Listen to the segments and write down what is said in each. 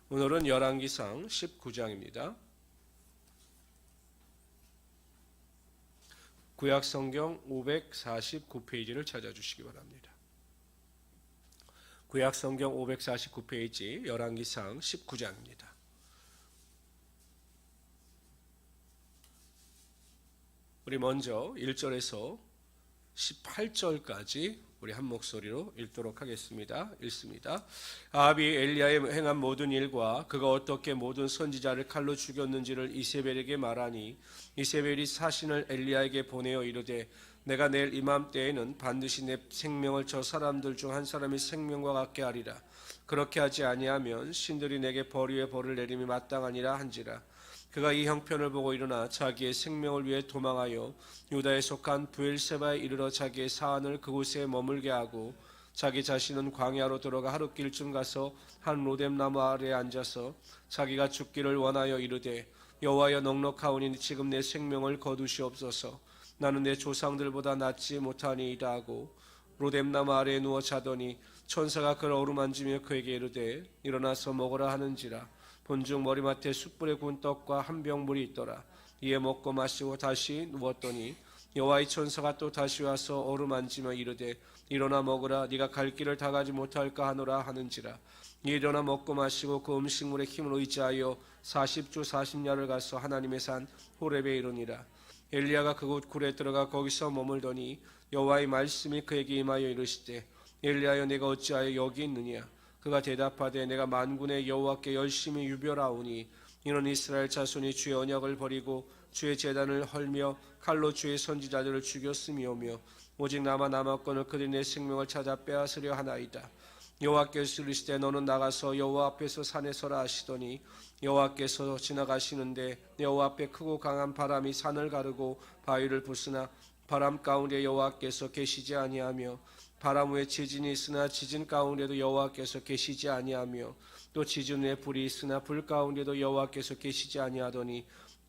오늘은 열왕기상 19장입니다. 구약성경 549페이지를 찾아주시기 바랍니다. 구약성경 549페이지 열왕기상 19장입니다. 우리 먼저 1절에서 18절까지 우리 한 목소리로 읽도록 하겠습니다. 읽습니다. 아합이 엘리야의 행한 모든 일과 그가 어떻게 모든 선지자를 칼로 죽였는지를 이세벨에게 말하니 이세벨이 사신을 엘리야에게 보내어 이르되 내가 내일 이맘때에는 반드시 내 생명을 저 사람들 중 한 사람의 생명과 같게 하리라. 그렇게 하지 아니하면 신들이 내게 벌 위에 벌을 내림이 마땅하니라 한지라. 그가 이 형편을 보고 일어나 자기의 생명을 위해 도망하여 유다에 속한 브엘세바에 이르러 자기의 사안을 그곳에 머물게 하고 자기 자신은 광야로 들어가 하룻길쯤 가서 한 로뎀나무 아래에 앉아서 자기가 죽기를 원하여 이르되 여호와여 넉넉하오니 지금 내 생명을 거두시옵소서. 나는 내 조상들보다 낫지 못하니이다 하고 로뎀나무 아래에 누워 자더니 천사가 그를 어루만지며 그에게 이르되 일어나서 먹으라 하는지라. 본즉 머리맡에 숯불에 구운 떡과 한 병 물이 있더라. 이에 먹고 마시고 다시 누웠더니 여호와의 천사가 또 다시 와서 어루만지며 이르되 일어나 먹으라. 네가 갈 길을 다 가지 못할까 하노라 하는지라. 일어나 먹고 마시고 그 음식물에 힘을 의지하여 40주 40야를 가서 하나님의 산 호렙에 이르니라. 엘리야가 그곳 굴에 들어가 거기서 머물더니 여호와의 말씀이 그에게 임하여 이르시되 엘리야여 내가 어찌하여 여기 있느냐. 그가 대답하되 내가 만군의 여호와께 열심히 유별하오니 이는 이스라엘 자손이 주의 언약을 버리고 주의 제단을 헐며 칼로 주의 선지자들을 죽였음이오며 오직 나만 남았거늘 그들이 내 생명을 찾아 빼앗으려 하나이다. 여호와께서 이르시되 너는 나가서 여호와 앞에서 산에 서라 하시더니 여호와께서 지나가시는데 여호와 앞에 크고 강한 바람이 산을 가르고 바위를 부수나 바람 가운데 여호와께서 계시지 아니하며 바람 후에 지진이 있으나 지진 가운데도 여호와께서 계시지 아니하며 또 지진 후에 불이 있으나 불 가운데도 여호와께서 계시지 아니하더니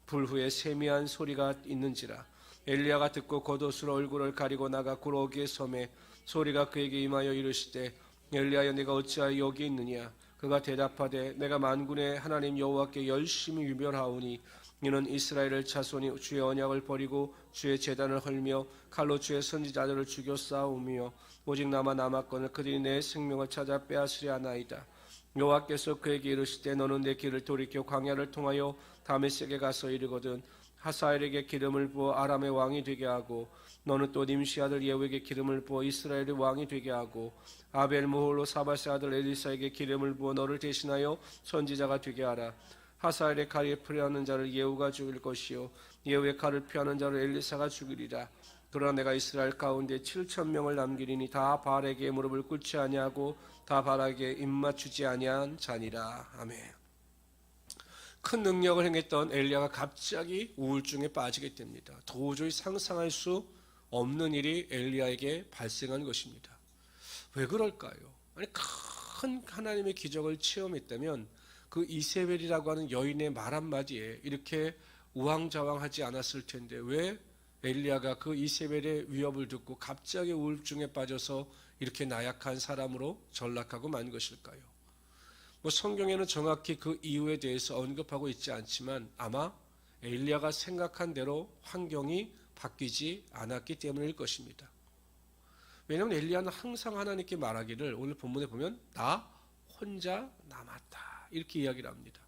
불 후에 세미한 소리가 있는지라. 엘리야가 듣고 겉옷으로 얼굴을 가리고 나가 구러기에 섬에 소리가 그에게 임하여 이르시되 엘리야여 내가 어찌하여 여기 있느냐. 그가 대답하되 내가 만군의 하나님 여호와께 열심히 유별하오니 이는 이스라엘의 자손이 주의 언약을 버리고 주의 제단을 헐며 칼로 주의 선지자들을 죽였사오며 오직 나만 남았거늘 그들이 내 생명을 찾아 빼앗으려 하나이다. 여호와께서 그에게 이르시되 너는 내 길을 돌이켜 광야를 통하여 다메섹에 가서 이르거든 하사엘에게 기름을 부어 아람의 왕이 되게 하고 너는 또 님시 아들 예후에게 기름을 부어 이스라엘의 왕이 되게 하고 아벨 모홀로 사바세 아들 엘리사에게 기름을 부어 너를 대신하여 선지자가 되게 하라. 하사엘의 칼을 피하는 자를 예후가 죽일 것이요 예후의 칼을 피하는 자를 엘리사가 죽이리라. 그러나 내가 이스라엘 가운데 7,000명을 남기리니 다 바알에게 무릎을 꿇지 아니하고 다 바알에게 입맞추지 아니한 자니라. 아멘. 큰 능력을 행했던 엘리야가 갑자기 우울증에 빠지게 됩니다. 도저히 상상할 수 없는 일이 엘리야에게 발생한 것입니다. 왜 그럴까요? 아니 큰 하나님의 기적을 체험했다면 그 이세벨이라고 하는 여인의 말 한마디에 이렇게 우왕좌왕하지 않았을 텐데 왜 엘리야가 그 이세벨의 위협을 듣고 갑자기 우울증에 빠져서 이렇게 나약한 사람으로 전락하고 만 것일까요? 성경에는 정확히 그 이유에 대해서 언급하고 있지 않지만 아마 엘리야가 생각한 대로 환경이 바뀌지 않았기 때문일 것입니다. 왜냐하면 엘리야는 항상 하나님께 말하기를 오늘 본문에 보면 나 혼자 남았다 이렇게 이야기를 합니다.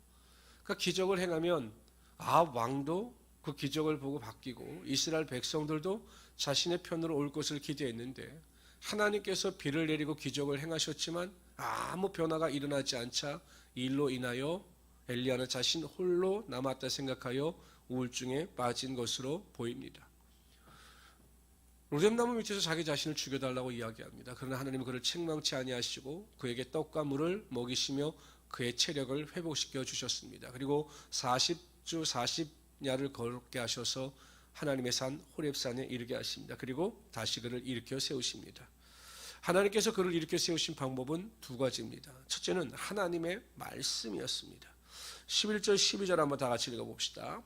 그러니까 기적을 행하면 왕도 그 기적을 보고 바뀌고 이스라엘 백성들도 자신의 편으로 올 것을 기대했는데 하나님께서 비를 내리고 기적을 행하셨지만 아무 변화가 일어나지 않자 이 일로 인하여 엘리야는 자신 홀로 남았다 생각하여 우울증에 빠진 것으로 보입니다. 로뎀나무 밑에서 자기 자신을 죽여달라고 이야기합니다. 그러나 하나님은 그를 책망치 아니하시고 그에게 떡과 물을 먹이시며 그의 체력을 회복시켜 주셨습니다. 그리고 40주 40야를 걸게 하셔서 하나님의 산 호렙산에 이르게 하십니다. 그리고 다시 그를 일으켜 세우십니다. 하나님께서 그를 일으켜 세우신 방법은 두 가지입니다. 첫째는 하나님의 말씀이었습니다. 11절 12절 한번 다 같이 읽어봅시다.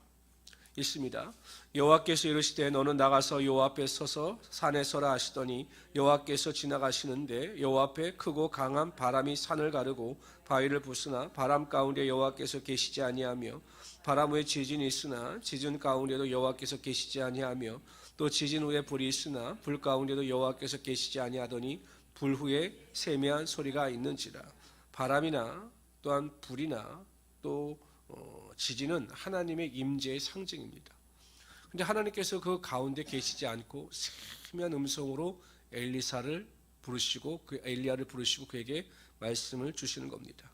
있습니다. 여호와께서 이르시되 너는 나가서 여호와 앞에 서서 산에 서라 하시더니 여호와께서 지나가시는데 여호와 앞에 크고 강한 바람이 산을 가르고 바위를 부수나 바람 가운데 여호와께서 계시지 아니하며 바람 후에 지진이 있으나 지진 가운데도 여호와께서 계시지 아니하며 또 지진 후에 불이 있으나 불 가운데도 여호와께서 계시지 아니하더니 불 후에 세미한 소리가 있는지라. 바람이나 또한 불이나 또 지진은 하나님의 임재의 상징입니다. 그런데 하나님께서 그 가운데 계시지 않고 세미한 음성으로 엘리사를 부르시고 그 엘리야를 부르시고 그에게 말씀을 주시는 겁니다.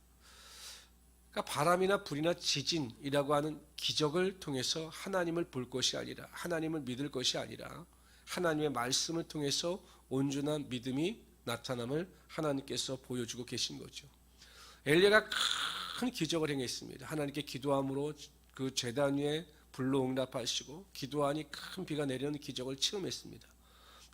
그러니까 바람이나 불이나 지진이라고 하는 기적을 통해서 하나님을 볼 것이 아니라 하나님을 믿을 것이 아니라 하나님의 말씀을 통해서 온전한 믿음이 나타남을 하나님께서 보여주고 계신 거죠. 엘리야가 큰 기적을 행했습니다. 하나님께 기도함으로 그 제단 위에 불로 응답하시고 기도하니 큰 비가 내리는 기적을 체험했습니다.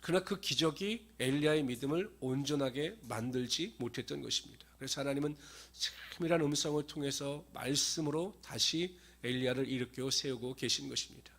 그러나 그 기적이 엘리야의 믿음을 온전하게 만들지 못했던 것입니다. 그래서 하나님은 세밀한 음성을 통해서 말씀으로 다시 엘리야를 일으켜 세우고 계신 것입니다.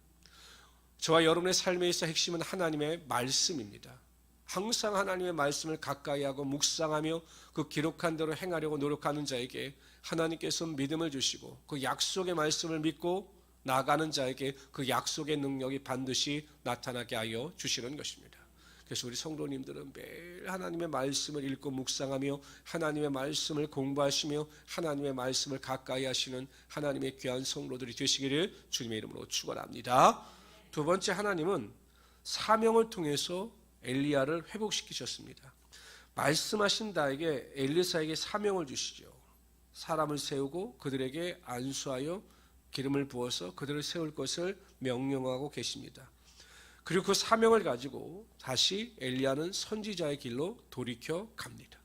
저와 여러분의 삶에 있어 핵심은 하나님의 말씀입니다. 항상 하나님의 말씀을 가까이 하고 묵상하며 그 기록한 대로 행하려고 노력하는 자에게 하나님께서 믿음을 주시고 그 약속의 말씀을 믿고 나가는 자에게 그 약속의 능력이 반드시 나타나게 하여 주시는 것입니다. 그래서 우리 성도님들은 매일 하나님의 말씀을 읽고 묵상하며 하나님의 말씀을 공부하시며 하나님의 말씀을 가까이 하시는 하나님의 귀한 성도들이 되시기를 주님의 이름으로 축원합니다. 두 번째, 하나님은 사명을 통해서 엘리야를 회복시키셨습니다. 말씀하신 자에게 엘리사에게 사명을 주시죠. 사람을 세우고 그들에게 안수하여 기름을 부어서 그들을 세울 것을 명령하고 계십니다. 그리고 그 사명을 가지고 다시 엘리야는 선지자의 길로 돌이켜 갑니다.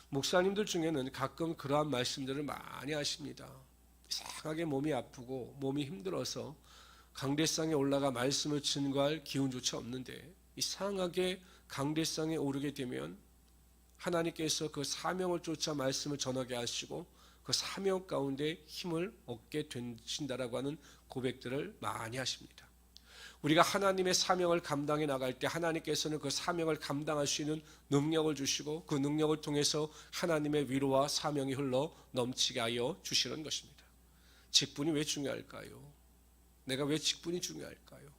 목사님들 중에는 가끔 그러한 말씀들을 많이 하십니다. 이상하게 몸이 아프고 몸이 힘들어서 강대상에 올라가 말씀을 증거할 기운조차 없는데 이상하게 강대상에 오르게 되면 하나님께서 그 사명을 쫓아 말씀을 전하게 하시고 그 사명 가운데 힘을 얻게 되신다라고 하는 고백들을 많이 하십니다. 우리가 하나님의 사명을 감당해 나갈 때 하나님께서는 그 사명을 감당할 수 있는 능력을 주시고 그 능력을 통해서 하나님의 위로와 사명이 흘러 넘치게 하여 주시는 것입니다. 직분이 왜 중요할까요? 내가 왜 직분이 중요할까요?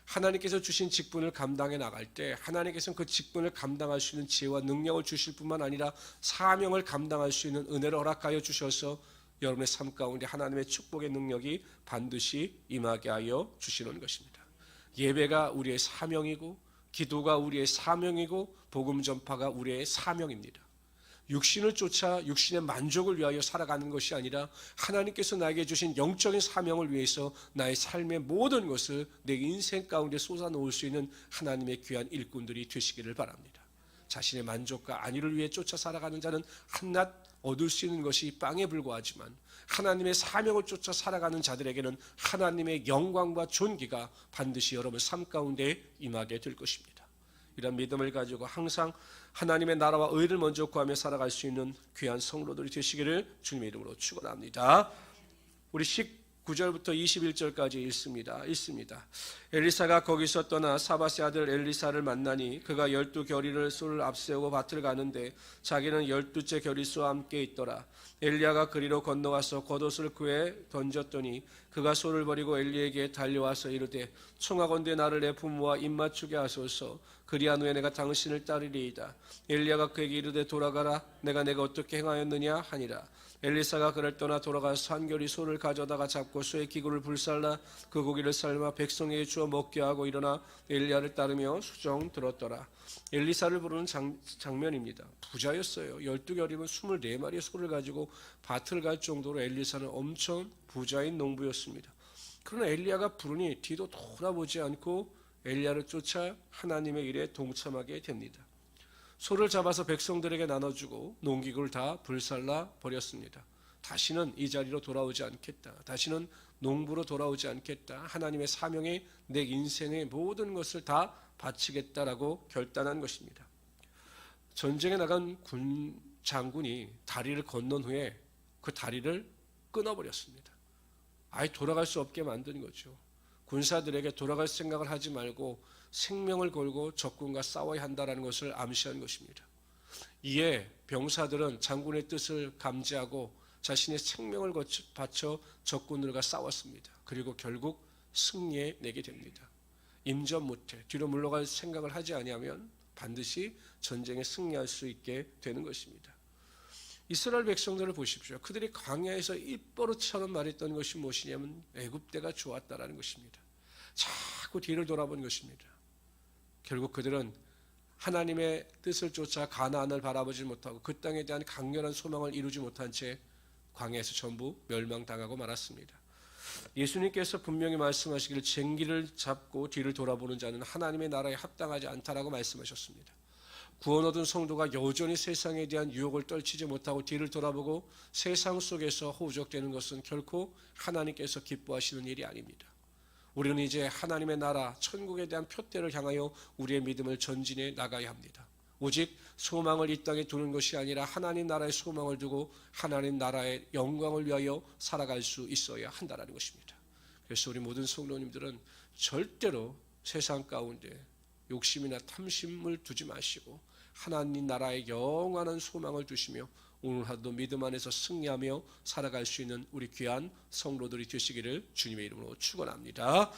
하나님께서 주신 직분을 감당해 나갈 때 하나님께서는 그 직분을 감당할 수 있는 지혜와 능력을 주실 뿐만 아니라 사명을 감당할 수 있는 은혜를 허락하여 주셔서 여러분의 삶 가운데 하나님의 축복의 능력이 반드시 임하게 하여 주시는 것입니다. 예배가 우리의 사명이고 기도가 우리의 사명이고 복음 전파가 우리의 사명입니다. 육신을 쫓아 육신의 만족을 위하여 살아가는 것이 아니라 하나님께서 나에게 주신 영적인 사명을 위해서 나의 삶의 모든 것을 내 인생 가운데 쏟아놓을 수 있는 하나님의 귀한 일꾼들이 되시기를 바랍니다. 자신의 만족과 안위를 위해 쫓아 살아가는 자는 한낱 얻을 수 있는 것이 빵에 불과하지만 하나님의 사명을 쫓아 살아가는 자들에게는 하나님의 영광과 존귀가 반드시 여러분 삶 가운데 임하게 될 것입니다. 이런 믿음을 가지고 항상 하나님의 나라와 의를 먼저 구하며 살아갈 수 있는 귀한 성도들이 되시기를 주님의 이름으로 축원합니다. 우리 19절부터 21절까지 읽습니다. 엘리사가 거기서 떠나 사밧의 아들 엘리사를 만나니 그가 12겨리를 소를 앞세우고 밭을 가는데 자기는 12째 겨리소와 함께 있더라. 엘리야가 그리로 건너가서 겉옷을 그에 던졌더니 그가 소를 버리고 엘리에게 달려와서 이르되 청하건대 나를 내 부모와 입맞추게 하소서. 그리한 후에 내가 당신을 따르리이다. 엘리야가 그에게 이르되 돌아가라. 내가 어떻게 행하였느냐 하니라. 엘리사가 그를 떠나 돌아가서 한 겨리 소를 가져다가 잡고 소의 기구를 불살라 그 고기를 삶아 백성에게 주어 먹게 하고 일어나 엘리야를 따르며 수정 들었더라. 엘리사를 부르는 장면입니다. 부자였어요. 12겨리면 24마리의 소를 가지고 밭을 갈 정도로 엘리사는 엄청 부자인 농부였습니다. 그러나 엘리야가 부르니 뒤도 돌아보지 않고 엘리야를 쫓아 하나님의 일에 동참하게 됩니다. 소를 잡아서 백성들에게 나눠주고 농기구를 다 불살라 버렸습니다. 다시는 이 자리로 돌아오지 않겠다. 다시는 농부로 돌아오지 않겠다. 하나님의 사명에 내 인생의 모든 것을 다 바치겠다라고 결단한 것입니다. 전쟁에 나간 군 장군이 다리를 건넌 후에 그 다리를 끊어버렸습니다. 아예 돌아갈 수 없게 만든 거죠. 군사들에게 돌아갈 생각을 하지 말고 생명을 걸고 적군과 싸워야 한다는 것을 암시한 것입니다. 이에 병사들은 장군의 뜻을 감지하고 자신의 생명을 바쳐 적군들과 싸웠습니다. 그리고 결국 승리해 내게 됩니다. 임전무태, 뒤로 물러갈 생각을 하지 아니하면 반드시 전쟁에 승리할 수 있게 되는 것입니다. 이스라엘 백성들을 보십시오. 그들이 광야에서 입버릇처럼 말했던 것이 무엇이냐면 애굽때가 좋았다라는 것입니다. 자꾸 뒤를 돌아본 것입니다. 결국 그들은 하나님의 뜻을 쫓아 가나안을 바라보지 못하고 그 땅에 대한 강렬한 소망을 이루지 못한 채 광야에서 전부 멸망당하고 말았습니다. 예수님께서 분명히 말씀하시기를 쟁기를 잡고 뒤를 돌아보는 자는 하나님의 나라에 합당하지 않다라고 말씀하셨습니다. 구원 얻은 성도가 여전히 세상에 대한 유혹을 떨치지 못하고 뒤를 돌아보고 세상 속에서 호적되는 것은 결코 하나님께서 기뻐하시는 일이 아닙니다. 우리는 이제 하나님의 나라, 천국에 대한 표대를 향하여 우리의 믿음을 전진해 나가야 합니다. 오직 소망을 이 땅에 두는 것이 아니라 하나님 나라의 소망을 두고 하나님 나라의 영광을 위하여 살아갈 수 있어야 한다는 것입니다. 그래서 우리 모든 성도님들은 절대로 세상 가운데 욕심이나 탐심을 두지 마시고 하나님 나라의 영원한 소망을 두시며 오늘 하루도 믿음 안에서 승리하며 살아갈 수 있는 우리 귀한 성도들이 되시기를 주님의 이름으로 축원합니다.